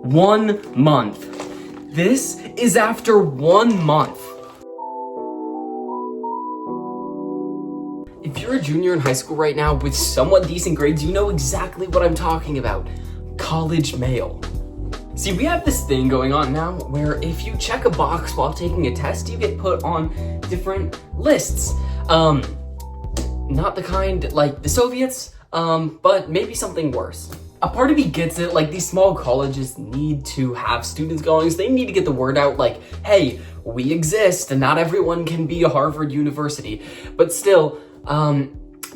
1 month. This is after 1 month. If you're a junior in high school right now with somewhat decent grades, you know exactly what I'm talking about. College mail. See, we have this thing going on now where if you check a box while taking a test, you get put on different lists. Not the kind like the Soviets, but maybe something worse. A part of me gets it, like these small colleges need to have students going, so they need to get the word out like, hey, we exist and not everyone can be a Harvard University. But still,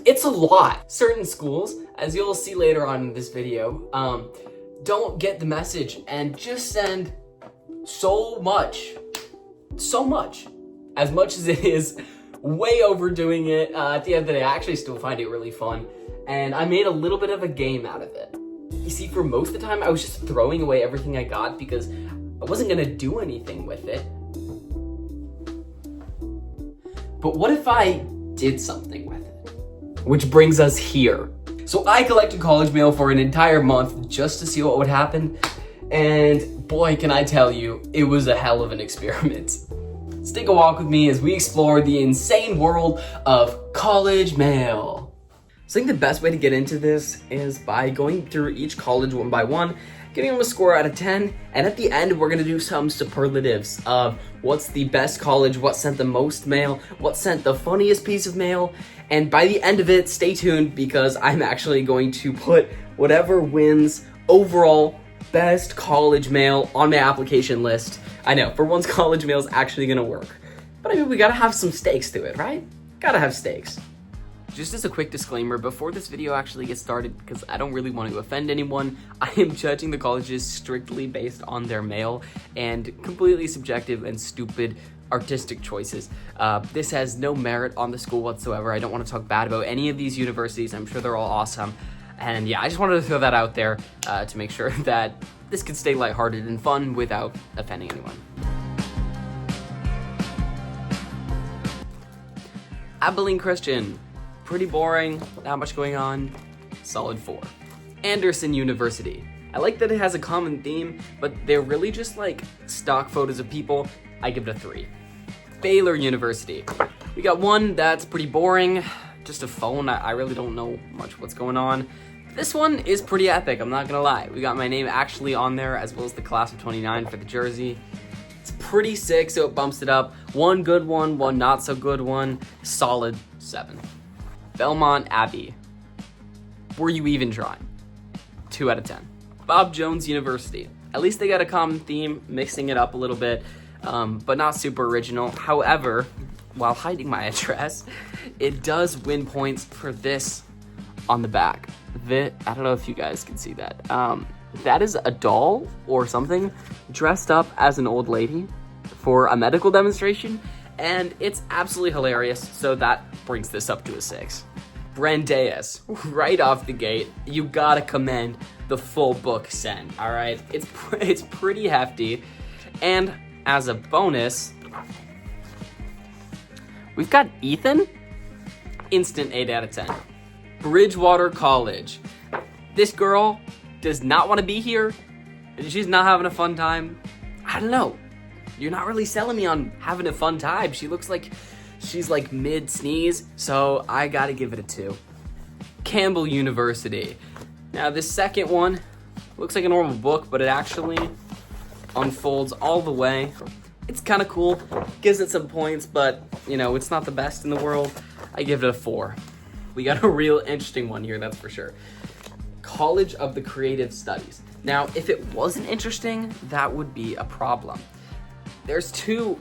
it's a lot. Certain schools, as you'll see later on in this video, don't get the message and just send so much, as much as it is way overdoing it. At the end of the day, I actually still find it really fun, and I made a little bit of a game out of it. You see, for most of the time, I was just throwing away everything I got because I wasn't gonna do anything with it. But what if I did something with it? Which brings us here. So I collected college mail for an entire month just to see what would happen, and boy, can I tell you, it was a hell of an experiment. Let's take a walk with me as we explore the insane world of college mail. So I think the best way to get into this is by going through each college one by one, giving them a score out of 10, and at the end we're gonna do some superlatives of what's the best college, what sent the most mail, what sent the funniest piece of mail, and by the end of it, stay tuned because I'm actually going to put whatever wins overall best college mail on my application list. I know, for once college mail is actually gonna work, but I mean, we gotta have some stakes to it, right? Gotta have stakes. Just as a quick disclaimer, before this video actually gets started, because I don't really want to offend anyone, I am judging the colleges strictly based on their mail and completely subjective and stupid artistic choices. This has no merit on the school whatsoever. I don't want to talk bad about any of these universities. I'm sure they're all awesome. And yeah, I just wanted to throw that out there to make sure that this could stay lighthearted and fun without offending anyone. Abilene Christian. Pretty boring, not much going on, solid 4. Anderson University. I like that it has a common theme, but they're really just like stock photos of people. I give it a 3. Baylor University. We got one that's pretty boring, just a phone. I really don't know much what's going on. This one is pretty epic, I'm not gonna lie. We got my name actually on there as well as the class of 29 for the jersey. It's pretty sick, so it bumps it up. One good one not so good one, solid 7. Belmont Abbey. Were you even trying? 2 out of 10. Bob Jones University. At least they got a common theme, mixing it up a little bit, but not super original. However, while hiding my address, it does win points for this on the back. I don't know if you guys can see that. That is a doll or something dressed up as an old lady for a medical demonstration, and it's absolutely hilarious, so that brings this up to a 6. Brandeis, right off the gate, you gotta commend the full book send, all right? It's pretty hefty, and as a bonus, we've got Ethan, instant 8 out of 10. Bridgewater College. This girl does not want to be here, she's not having a fun time. I don't know. You're not really selling me on having a fun time. She looks like she's like mid-sneeze, so I gotta give it a 2. Campbell University. Now this second one looks like a normal book, but it actually unfolds all the way. It's kind of cool, gives it some points, but you know, it's not the best in the world. I give it a 4. We got a real interesting one here, that's for sure. College of the Creative Studies. Now, if it wasn't interesting, that would be a problem. There's 2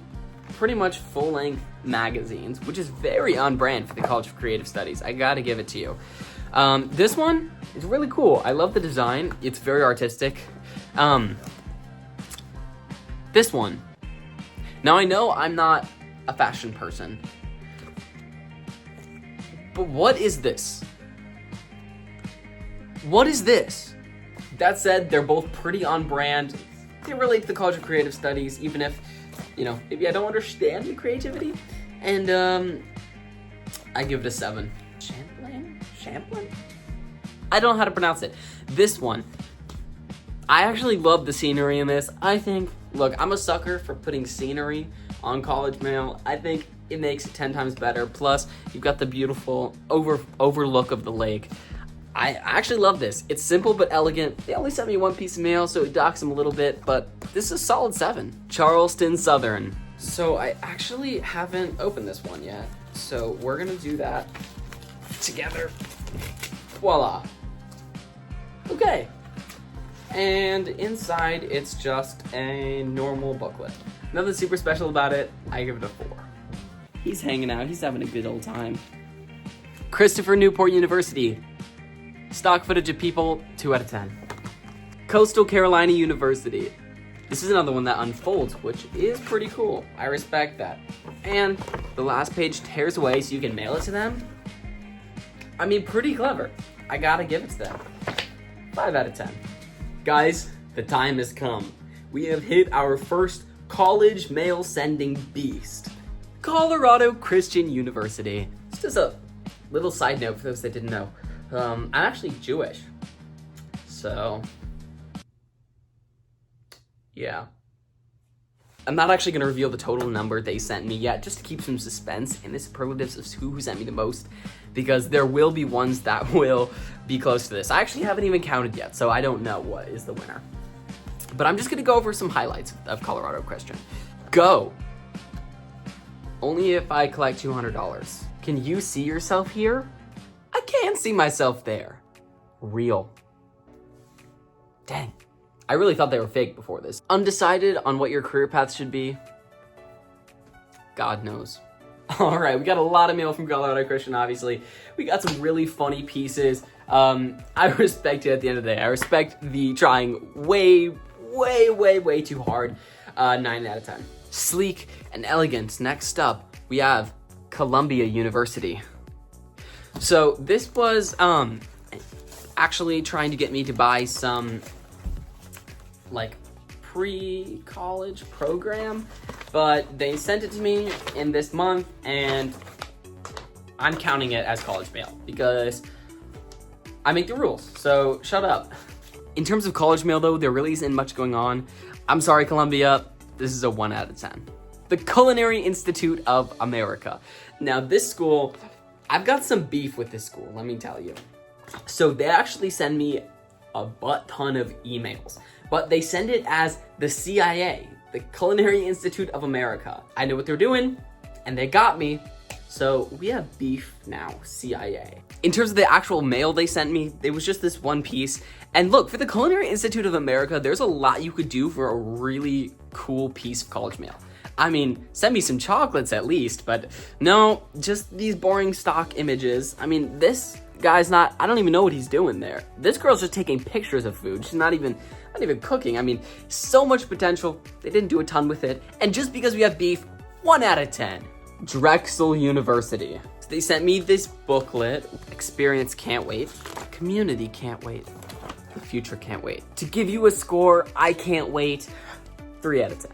pretty much full-length magazines, which is very on brand for the College of Creative Studies. I gotta give it to you. This one is really cool. I love the design. It's very artistic. This one. Now, I know I'm not a fashion person, but what is this? What is this? That said, they're both pretty on brand. They relate to the College of Creative Studies, even if, you know, maybe I don't understand the creativity. And I give it a 7. Champlain? I don't know how to pronounce it. This one, I actually love the scenery in this. I think, look, I'm a sucker for putting scenery on college mail. I think it makes it 10 times better. Plus, you've got the beautiful overlook of the lake. I actually love this. It's simple but elegant. They only sent me one piece of mail, so it docks them a little bit, but this is a solid 7. Charleston Southern. So I actually haven't opened this one yet, so we're gonna do that together. Voila. Okay. And inside, it's just a normal booklet. Nothing super special about it. I give it a 4. He's hanging out. He's having a good old time. Christopher Newport University. Stock footage of people, 2 out of 10. Coastal Carolina University. This is another one that unfolds, which is pretty cool. I respect that. And the last page tears away so you can mail it to them. I mean, pretty clever. I gotta give it to them. 5 out of 10. Guys, the time has come. We have hit our first college mail sending beast. Colorado Christian University. It's just a little side note for those that didn't know. I'm actually Jewish. So, yeah. I'm not actually going to reveal the total number they sent me yet, just to keep some suspense in the superlatives of who sent me the most, because there will be ones that will be close to this. I actually haven't even counted yet, so I don't know what is the winner. But I'm just going to go over some highlights of Colorado Christian. Go! Only if I collect $200. Can you see yourself here? I can see myself there. Real. Dang. I really thought they were fake before this. Undecided on what your career path should be? God knows. All right, we got a lot of mail from Colorado Christian, obviously. We got some really funny pieces. I respect it at the end of the day. I respect the trying way too hard. 9 out of 10. Sleek and elegant. Next up, we have Columbia University. So this was actually trying to get me to buy some like pre-college program, but they sent it to me in this month and I'm counting it as college mail because I make the rules, so shut up. In terms of college mail though, there really isn't much going on. I'm sorry, Columbia, this is a 1 out of 10. The Culinary Institute of America. Now this school, I've got some beef with this school, let me tell you. So they actually send me a butt ton of emails, but they send it as the CIA, the Culinary Institute of America. I know what they're doing, and they got me, so we have beef now, CIA. In terms of the actual mail they sent me, it was just this one piece. And look, for the Culinary Institute of America, there's a lot you could do for a really cool piece of college mail. I mean, send me some chocolates at least, but no, just these boring stock images. I mean, this guy's not, I don't even know what he's doing there. This girl's just taking pictures of food. She's not even cooking. I mean, so much potential. They didn't do a ton with it. And just because we have beef, 1 out of 10. Drexel University. So they sent me this booklet. Experience can't wait. Community can't wait. The future can't wait. To give you a score, I can't wait. 3 out of 10.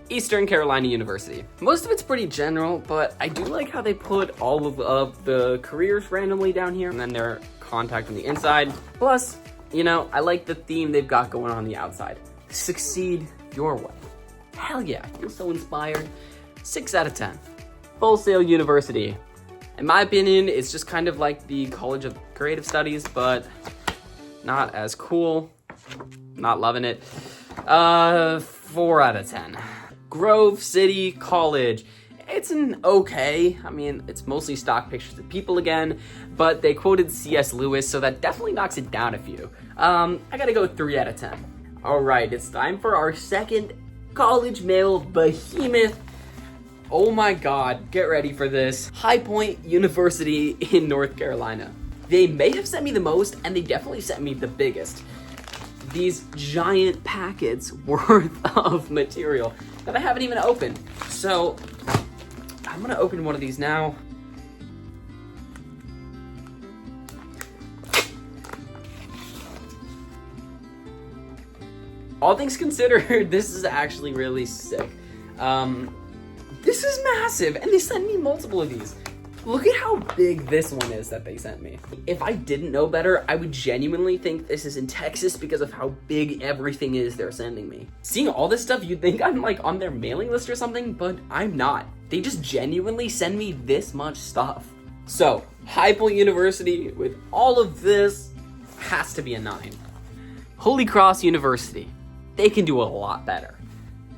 Eastern Carolina University. Most of it's pretty general, but I do like how they put all of the careers randomly down here and then their contact on the inside. Plus, you know, I like the theme they've got going on the outside. Succeed your way. Hell yeah, I feel so inspired. 6 out of 10. Full Sail University. In my opinion, it's just kind of like the College of Creative Studies, but not as cool. Not loving it. 4 out of 10. Grove City College. It's an okay. I mean, it's mostly stock pictures of people again, but they quoted C.S. Lewis, so that definitely knocks it down a few. I gotta go 3 out of 10. All right, it's time for our second college mail behemoth. Oh my God, get ready for this. High Point University in North Carolina. They may have sent me the most, and they definitely sent me the biggest. These giant packets worth of material that I haven't even opened. So I'm gonna open one of these now. All things considered, this is actually really sick. This is massive, and they sent me multiple of these. Look at how big this one is that they sent me. If I didn't know better, I would genuinely think this is in Texas because of how big everything is they're sending me. Seeing all this stuff, you'd think I'm like on their mailing list or something, but I'm not. They just genuinely send me this much stuff. So, High Point University with all of this has to be a 9. Holy Cross University, they can do a lot better.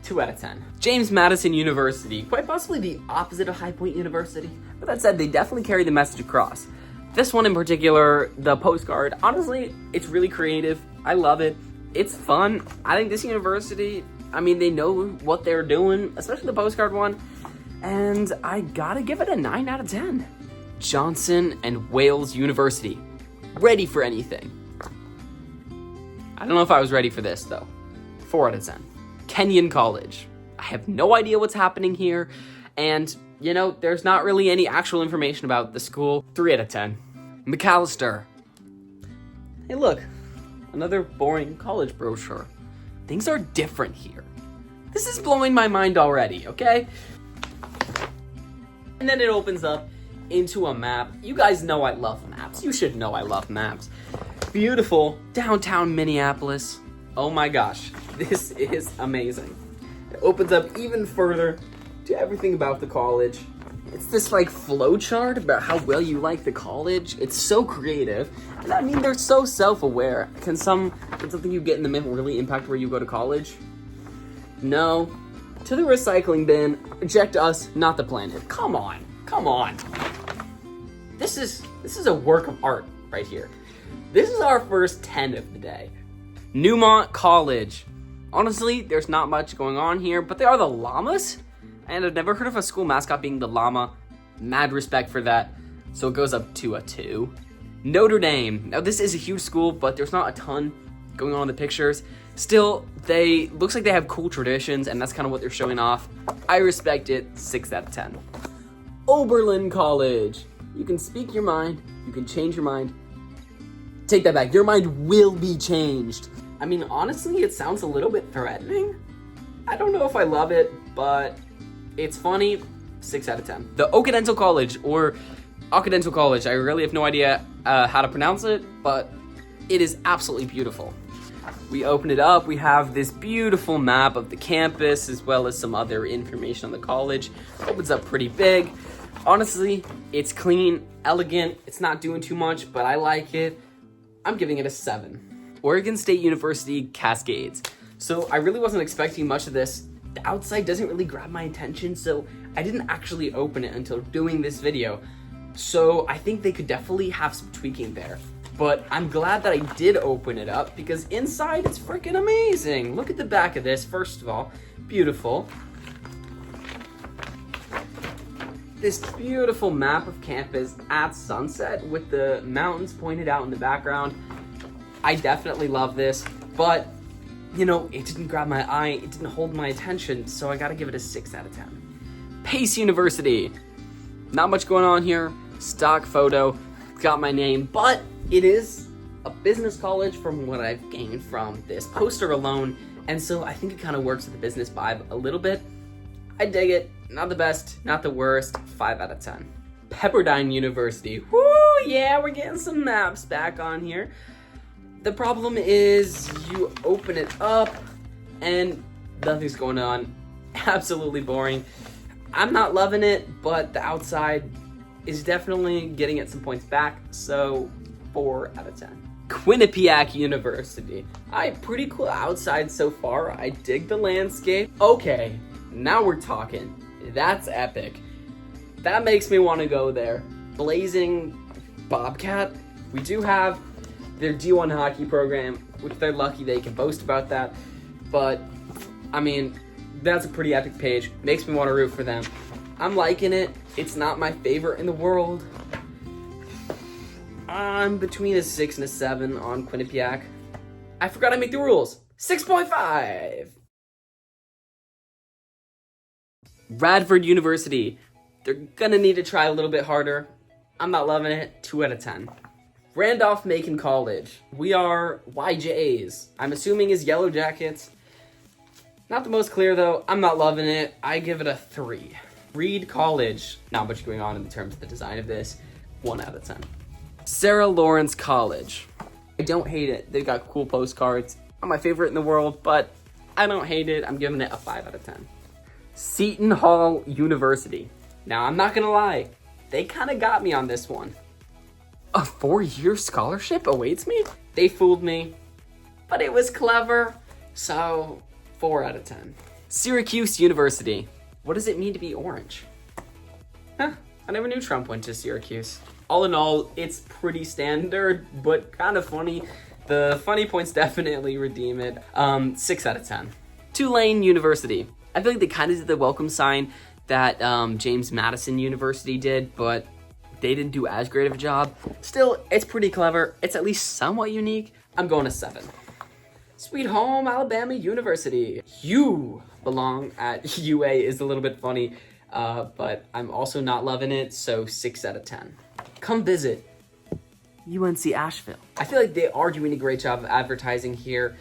2 out of 10. James Madison University, quite possibly the opposite of High Point University. But that said, they definitely carry the message across. This one in particular, the postcard, honestly, it's really creative. I love it. It's fun. I think this university, I mean, they know what they're doing, especially the postcard one. And I gotta give it a 9 out of 10. Johnson and Wales University, ready for anything. I don't know if I was ready for this though. 4 out of 10. Kenyon College. I have no idea what's happening here, and, you know, there's not really any actual information about the school. 3 out of 10. Macalester. Hey look, another boring college brochure. Things are different here. This is blowing my mind already, okay? And then it opens up into a map. You guys know I love maps. You should know I love maps. Beautiful downtown Minneapolis. Oh my gosh, this is amazing. It opens up even further to everything about the college. It's this like flow chart about how well you like the college. It's so creative. And I mean, they're so self-aware. Can something you get in the mail really impact where you go to college? No. To the recycling bin, reject us, not the planet. Come on, come on. This is a work of art right here. This is our first 10 of the day. Newmont College. Honestly, there's not much going on here, but they are the llamas, and I've never heard of a school mascot being the llama. Mad respect for that, so it goes up to a 2. Notre Dame. Now, this is a huge school, but there's not a ton going on in the pictures. Still, looks like they have cool traditions, and that's kind of what they're showing off. I respect it. 6 out of 10. Oberlin College. You can speak your mind. You can change your mind. Take that back. Your mind will be changed. I mean, honestly, it sounds a little bit threatening. I don't know if I love it, but it's funny. 6 out of 10. The Occidental College, or Occidental College. I really have no idea how to pronounce it, but it is absolutely beautiful. We open it up. We have this beautiful map of the campus, as well as some other information on the college. Opens up pretty big. Honestly, it's clean, elegant. It's not doing too much, but I like it. I'm giving it a 7. Oregon State University Cascades. So I really wasn't expecting much of this. The outside doesn't really grab my attention, so I didn't actually open it until doing this video. So I think they could definitely have some tweaking there. But I'm glad that I did open it up because inside it's freaking amazing. Look at the back of this, first of all. Beautiful. This beautiful map of campus at sunset with the mountains pointed out in the background. I definitely love this, but you know, it didn't grab my eye, it didn't hold my attention, so I gotta give it a 6 out of 10. Pace University. Not much going on here. Stock photo, got my name, but it is a business college from what I've gained from this poster alone, and so I think it kind of works with the business vibe a little bit. I dig it. Not the best, not the worst. 5 out of 10. Pepperdine University. Woo, yeah, we're getting some maps back on here. The problem is you open it up and nothing's going on. Absolutely boring. I'm not loving it, but the outside is definitely getting it some points back, so 4 out of 10. Quinnipiac University. Pretty cool outside so far. I dig the landscape. Okay, now we're talking. That's epic. That makes me want to go there. Blazing Bobcat. We do have their D1 hockey program, which they're lucky they can boast about that. But, I mean, that's a pretty epic page. Makes me want to root for them. I'm liking it. It's not my favorite in the world. I'm between a 6 and a 7 on Quinnipiac. I forgot to make the rules. 6.5. Radford University. They're gonna need to try a little bit harder. I'm not loving it. 2 out of 10. Randolph-Macon College. We are YJs. I'm assuming is Yellow Jackets. Not the most clear though. I'm not loving it. I give it a 3. Reed College. Not much going on in terms of the design of this. 1 out of 10. Sarah Lawrence College. I don't hate it. They've got cool postcards. Not my favorite in the world, but I don't hate it. I'm giving it a 5 out of 10. Seton Hall University. Now, I'm not gonna lie. They kind of got me on this one. A 4-year scholarship awaits me? They fooled me, but it was clever, so 4 out of 10. Syracuse University. What does it mean to be orange? Huh, I never knew Trump went to Syracuse. All in all, it's pretty standard, but kind of funny. The funny points definitely redeem it. 6 out of 10. Tulane University. I feel like they kind of did the welcome sign that James Madison University did, but they didn't do as great of a job. Still, it's pretty clever. It's at least somewhat unique. I'm going to 7. Sweet Home Alabama University. You belong at UA is a little bit funny, but I'm also not loving it, so 6 out of 10. Come visit UNC Asheville. I feel like they are doing a great job of advertising here.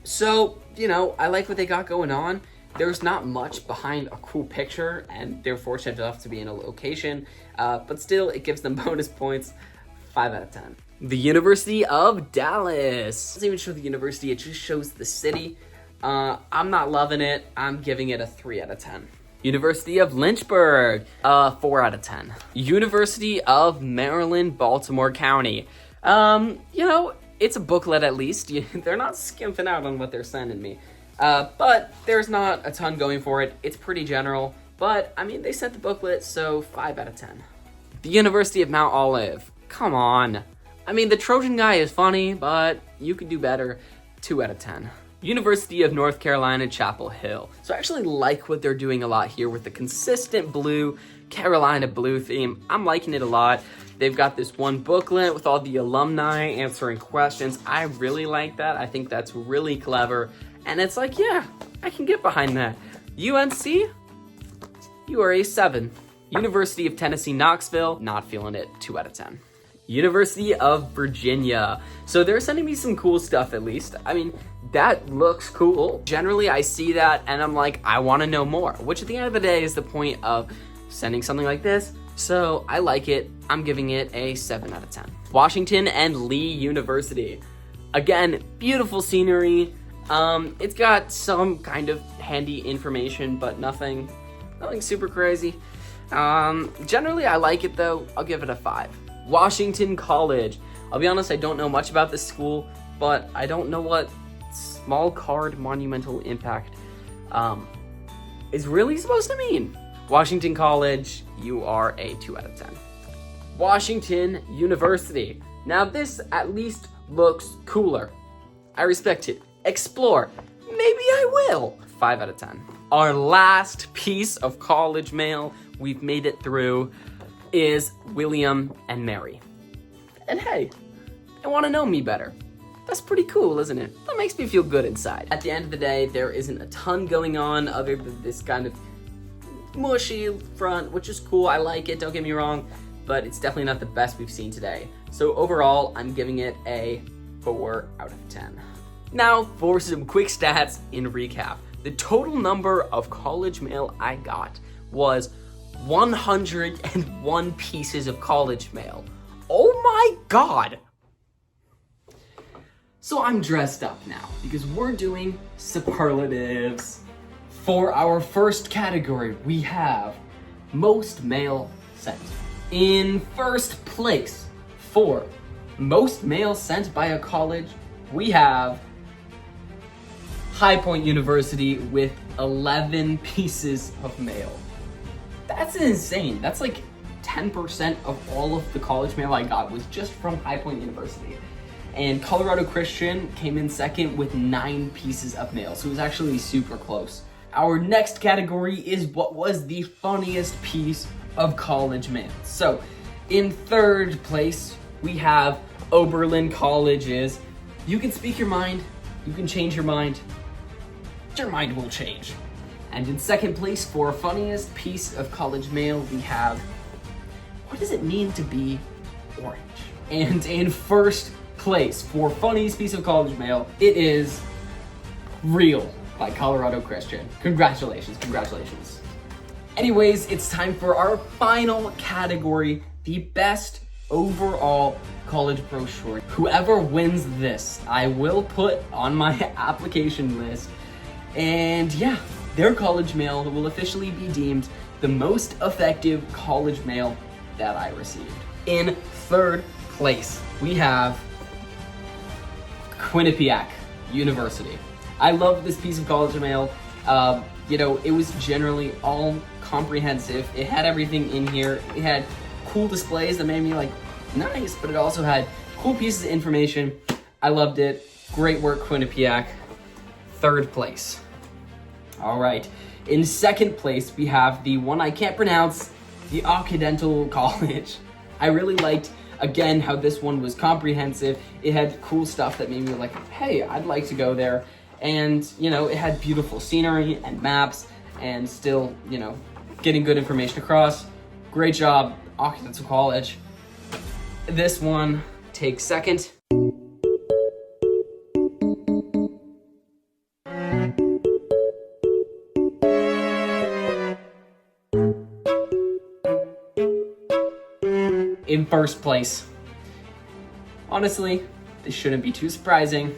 So, you know, I like what they got going on. There's not much behind a cool picture, and they're fortunate enough to be in a location, but still, it gives them bonus points. 5 out of 10. The University of Dallas. It doesn't even show the university, it just shows the city. I'm not loving it. I'm giving it a 3 out of 10. University of Lynchburg, 4 out of 10. University of Maryland, Baltimore County. You know, it's a booklet at least. They're not skimping out on what they're sending me. But there's not a ton going for it. It's pretty general, but I mean, they sent the booklet, so 5 out of 10. The University of Mount Olive. Come on. I mean, the Trojan guy is funny, but you could do better. 2 out of 10. University of North Carolina, Chapel Hill. So I actually like what they're doing a lot here with the consistent blue, Carolina blue theme. I'm liking it a lot. They've got this one booklet with all the alumni answering questions. I really like that. I think that's really clever. And it's like, yeah, I can get behind that. UNC, you are a 7. University of Tennessee, Knoxville, not feeling it. 2 out of 10. University of Virginia. So they're sending me some cool stuff at least. I mean, that looks cool. Generally, I see that and I'm like, I want to know more, which at the end of the day is the point of sending something like this. So I like it. I'm giving it a 7 out of 10. Washington and Lee University. Again, beautiful scenery. It's got some kind of handy information, but nothing super crazy. Generally, I like it though. I'll give it a 5. Washington College. I'll be honest, I don't know much about this school, but I don't know what small card monumental impact is really supposed to mean. Washington College, you are a 2 out of 10. Washington University. Now this at least looks cooler. I respect it. Explore. Maybe I will. 5 out of 10. Our last piece of college mail, we've made it through, is William and Mary. And hey, they want to know me better. That's pretty cool, isn't it? That makes me feel good inside. At the end of the day, there isn't a ton going on other than this kind of mushy front, which is cool. I like it, don't get me wrong, but it's definitely not the best we've seen today. So overall, I'm giving it a 4 out of 10. Now for some quick stats in recap. The total number of college mail I got was 101 pieces of college mail. Oh my god! So I'm dressed up now because we're doing superlatives. For our first category, we have most mail sent. In first place for most mail sent by a college, we have High Point University with 11 pieces of mail. That's insane. That's like 10% of all of the college mail I got was just from High Point University. And Colorado Christian came in second with 9 pieces of mail, so it was actually super close. Our next category is what was the funniest piece of college mail. So in third place, we have Oberlin College's You Can Speak Your Mind, You Can Change Your Mind, Your Mind Will Change. And in second place for funniest piece of college mail, we have What Does It Mean to Be Orange? And in first place for funniest piece of college mail, it is Real by Colorado Christian. Congratulations, congratulations. Anyways, it's time for our final category, the best overall college brochure. Whoever wins this, I will put on my application list. And yeah, their college mail will officially be deemed the most effective college mail that I received. In third place, we have Quinnipiac University. I love this piece of college mail. It was generally all comprehensive. It had everything in here. It had cool displays that made me like, nice, but it also had cool pieces of information. I loved it. Great work, Quinnipiac. Third place. All right. In second place, we have the one I can't pronounce, the Occidental College. I really liked, again, how this one was comprehensive. It had cool stuff that made me like, hey, I'd like to go there. And, it had beautiful scenery and maps and still, getting good information across. Great job, Occidental College. This one takes second. In first place. Honestly, this shouldn't be too surprising.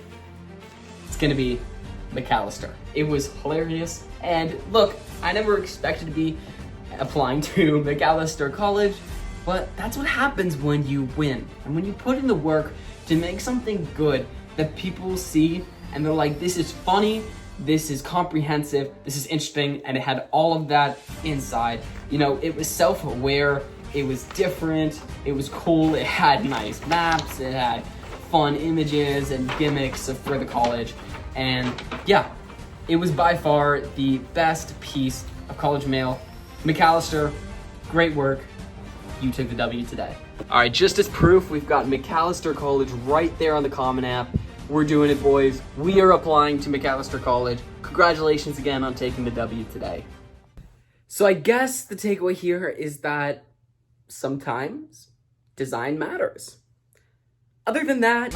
It's gonna be Macalester. It was hilarious, and look, I never expected to be applying to Macalester College, but that's what happens when you win, and when you put in the work to make something good that people see, and they're like, this is funny, this is comprehensive, this is interesting, and it had all of that inside. It was self-aware, it was different, it was cool, it had nice maps, it had fun images and gimmicks for the college. And yeah, it was by far the best piece of college mail. Macalester, great work. You took the W today. All right, just as proof, we've got Macalester College right there on the Common App. We're doing it, boys. We are applying to Macalester College. Congratulations again on taking the W today. So I guess the takeaway here is that sometimes design matters. Other than that,